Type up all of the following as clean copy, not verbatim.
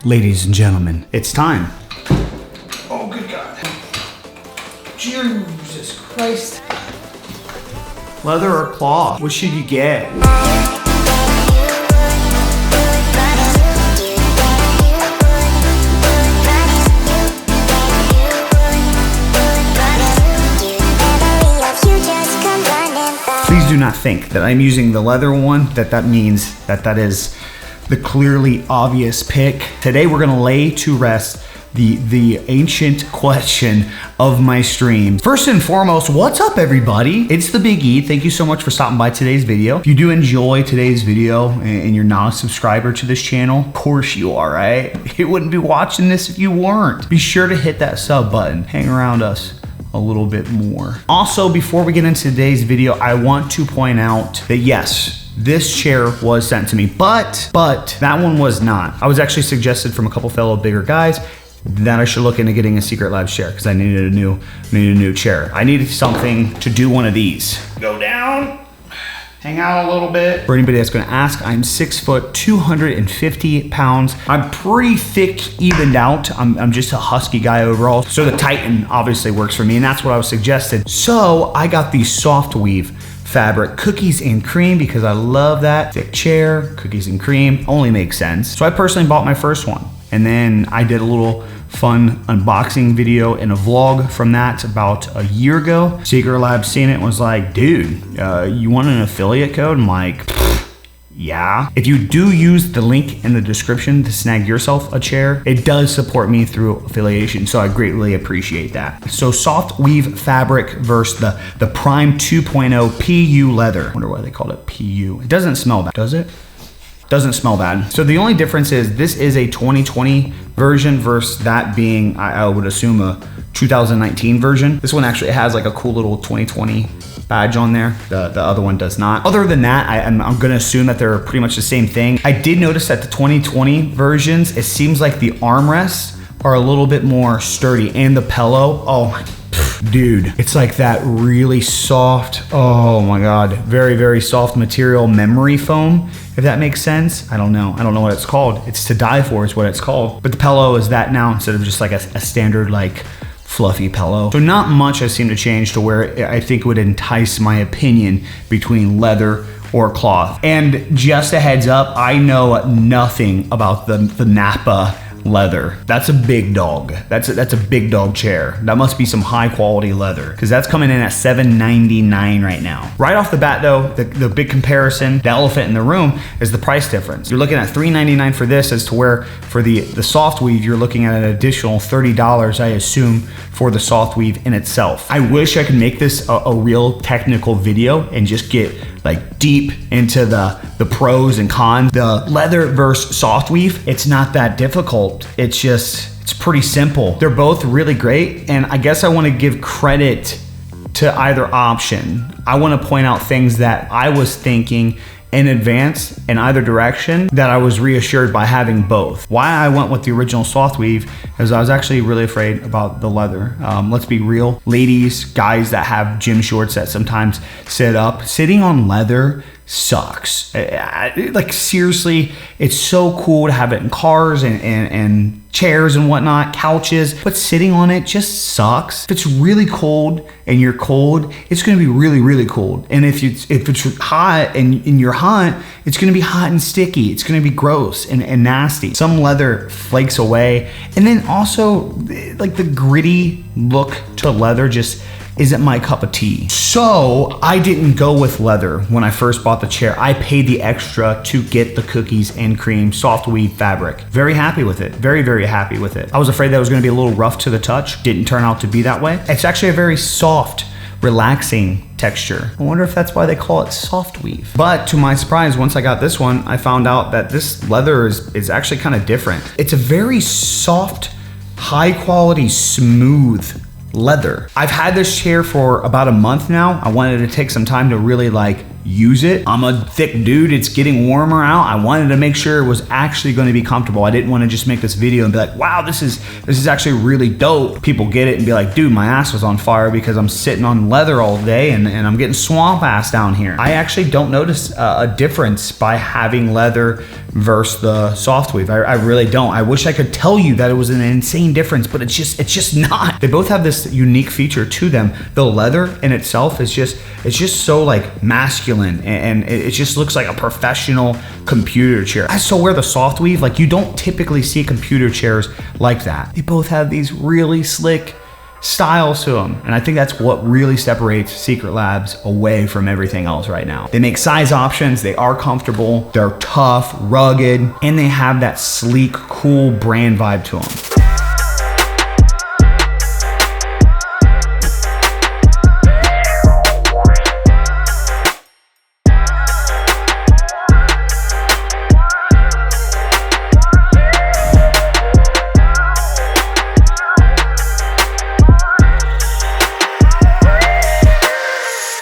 Ladies and gentlemen, it's time. Oh, good God. Jesus Christ. Leather or cloth? What should you get? Please do not think that I'm using the leather one, that means that is the clearly obvious pick. Today we're gonna lay to rest the ancient question of my stream. First and foremost, what's up everybody? It's the Big E. Thank you so much for stopping by today's video. If you do enjoy today's video and you're not a subscriber to this channel, of course you are, right? You wouldn't be watching this if you weren't. Be sure to hit that sub button. Hang around us a little bit more. Also, before we get into today's video, I want to point out that yes, this chair was sent to me, but that one was not. I was actually suggested from a couple fellow bigger guys that I should look into getting a Secretlabs chair because I needed a new chair. I needed something to do one of these. Go down, hang out a little bit. For anybody that's gonna ask, I'm 6 foot, 250 pounds. I'm pretty thick, evened out. I'm just a husky guy overall. So the Titan obviously works for me, and that's what I was suggested. So I got the SoftWeave fabric cookies and cream because I love that. Thick chair, cookies and cream, only makes sense. So I personally bought my first one. And then I did a little fun unboxing video and a vlog from that about a year ago. Secretlabs seen it and was like, dude, you want an affiliate code? I'm like, yeah. If you do use the link in the description to snag yourself a chair, it does support me through affiliation, so I greatly appreciate that. So SoftWeave fabric versus the Prime 2.0 PU leather. I wonder why they called it PU. It doesn't smell bad, does it? Doesn't smell bad. So the only difference is this is a 2020 version versus that being, I would assume, a 2019 version. This one actually has like a cool little 2020 badge on there. The other one does not. Other than that, I'm gonna assume that they're pretty much the same thing. I did notice that the 2020 versions, it seems like the armrests are a little bit more sturdy, and the pillow, oh my, dude, it's like that really soft, oh my God, very, very soft material memory foam, if that makes sense. I don't know what it's called. It's to die for is what it's called. But the pillow is that now instead of just like a standard like fluffy pillow. So not much has seemed to change to where I think would entice my opinion between leather or cloth. And just a heads up, I know nothing about the Napa leather. That's a big dog. That's a big dog chair. That must be some high quality leather because that's coming in at $799 right now. Right off the bat though, the big comparison, the elephant in the room is the price difference. You're looking at $399 for this, as to where for the SoftWeave, you're looking at an additional $30, I assume, for the SoftWeave in itself. I wish I could make this a real technical video and just get like deep into the pros and cons. The leather versus SoftWeave, it's not that difficult. It's pretty simple. They're both really great, and I guess I want to give credit to either option. I want to point out things that I was thinking in advance in either direction that I was reassured by having both. Why I went with the original SoftWeave is I was actually really afraid about the leather. Let's be real, ladies, guys that have gym shorts that sometimes sit up, sitting on leather sucks. Like seriously, it's so cool to have it in cars and chairs and whatnot, couches, but sitting on it just sucks. If it's really cold and you're cold, it's gonna be really, really cold. And if it's hot and you're hot, it's gonna be hot and sticky. It's gonna be gross and nasty. Some leather flakes away. And then also like the gritty look to leather just isn't my cup of tea. So I didn't go with leather when I first bought the chair. I paid the extra to get the cookies and cream SoftWeave fabric. Very happy with it, very, very happy with it. I was afraid that it was gonna be a little rough to the touch. Didn't turn out to be that way. It's actually a very soft, relaxing texture. I wonder if that's why they call it SoftWeave. But to my surprise, once I got this one, I found out that this leather is actually kind of different. It's a very soft, high quality, smooth leather. I've had this chair for about a month now. I wanted to take some time to really like use it. I'm a thick dude, it's getting warmer out. I wanted to make sure it was actually gonna be comfortable. I didn't wanna just make this video and be like, wow, this is actually really dope. People get it and be like, dude, my ass was on fire because I'm sitting on leather all day and I'm getting swamp ass down here. I actually don't notice a difference by having leather versus the SoftWeave. I really don't. I wish I could tell you that it was an insane difference, but it's just not. They both have this unique feature to them. The leather in itself is just so like masculine, and it just looks like a professional computer chair. I still wear the SoftWeave. Like, you don't typically see computer chairs like that. They both have these really slick styles to them, and I think that's what really separates Secretlabs away from everything else right now. They make size options, they are comfortable, they're tough, rugged, and they have that sleek, cool brand vibe to them.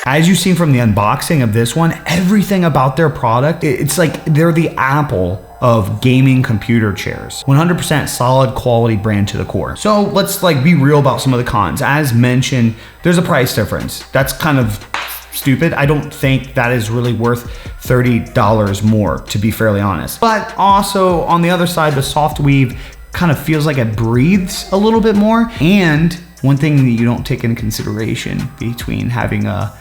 As you've seen from the unboxing of this one, everything about their product, it's like they're the Apple of gaming computer chairs. 100% solid quality brand to the core. So let's like be real about some of the cons. As mentioned, there's a price difference. That's kind of stupid. I don't think that is really worth $30 more, to be fairly honest. But also on the other side, the SoftWeave kind of feels like it breathes a little bit more. And one thing that you don't take into consideration between having a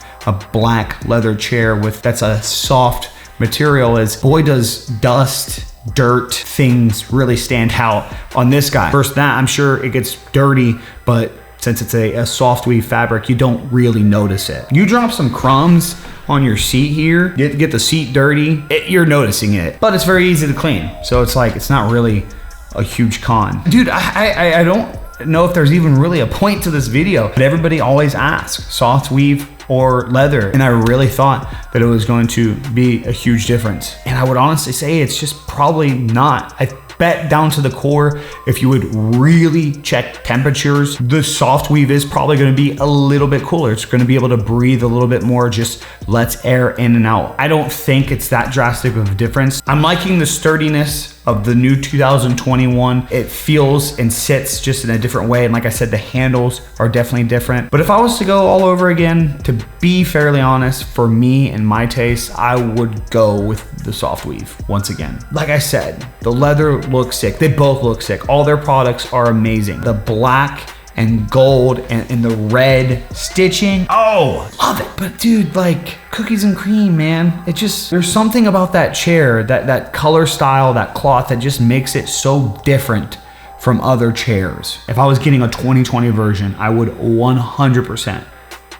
black leather chair that's a soft material is, boy, does dust, dirt, things really stand out on this guy. First, that I'm sure it gets dirty, but since it's a SoftWeave fabric, you don't really notice it. You drop some crumbs on your seat here, get the seat dirty, you're noticing it, but it's very easy to clean. So it's like, it's not really a huge con. Dude, I don't know if there's even really a point to this video, but everybody always asks, SoftWeave or leather, and I really thought that it was going to be a huge difference, and I would honestly say it's just probably not. I bet down to the core, if you would really check temperatures, the SoftWeave is probably going to be a little bit cooler. It's going to be able to breathe a little bit more, just lets air in and out. I don't think it's that drastic of a difference. I'm liking the sturdiness of the new 2021. It feels and sits just in a different way. And like I said, the handles are definitely different. But if I was to go all over again, to be fairly honest, for me and my taste, I would go with the SoftWeave once again. Like I said, the leather looks sick. They both look sick. All their products are amazing. The black and gold and the red stitching, oh, love it. But dude, like, cookies and cream, man. It just, there's something about that chair, that color style, that cloth, that just makes it so different from other chairs. If I was getting a 2020 version, I would 100%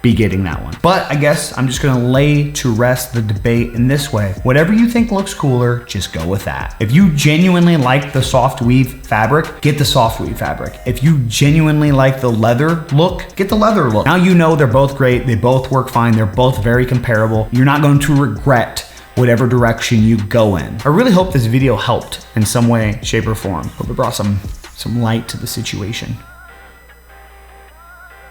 be getting that one. But I guess I'm just gonna lay to rest the debate in this way. Whatever you think looks cooler, just go with that. If you genuinely like the SoftWeave fabric, get the SoftWeave fabric. If you genuinely like the leather look, get the leather look. Now you know they're both great, they both work fine, they're both very comparable. You're not going to regret whatever direction you go in. I really hope this video helped in some way, shape, or form. Hope it brought some light to the situation.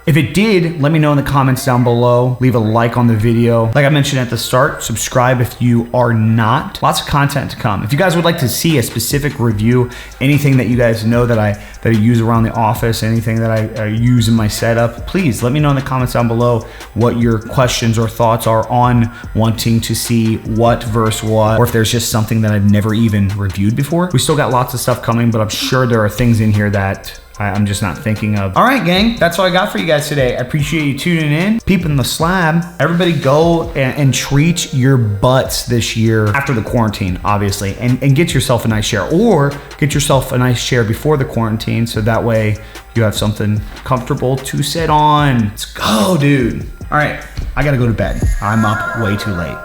If it did, let me know in the comments down below. Leave a like on the video. Like I mentioned at the start, subscribe if you are not. Lots of content to come. If you guys would like to see a specific review, anything that you guys know that I use around the office, anything that I use in my setup, please let me know in the comments down below what your questions or thoughts are on wanting to see what versus what, or if there's just something that I've never even reviewed before. We still got lots of stuff coming, but I'm sure there are things in here that I'm just not thinking of. All right, gang, that's all I got for you guys today. I appreciate you tuning in, peeping the slab. Everybody go and treat your butts this year after the quarantine, obviously, and get yourself a nice chair, or get yourself a nice chair before the quarantine, so that way you have something comfortable to sit on. Let's go, dude. All right, I gotta go to bed. I'm up way too late.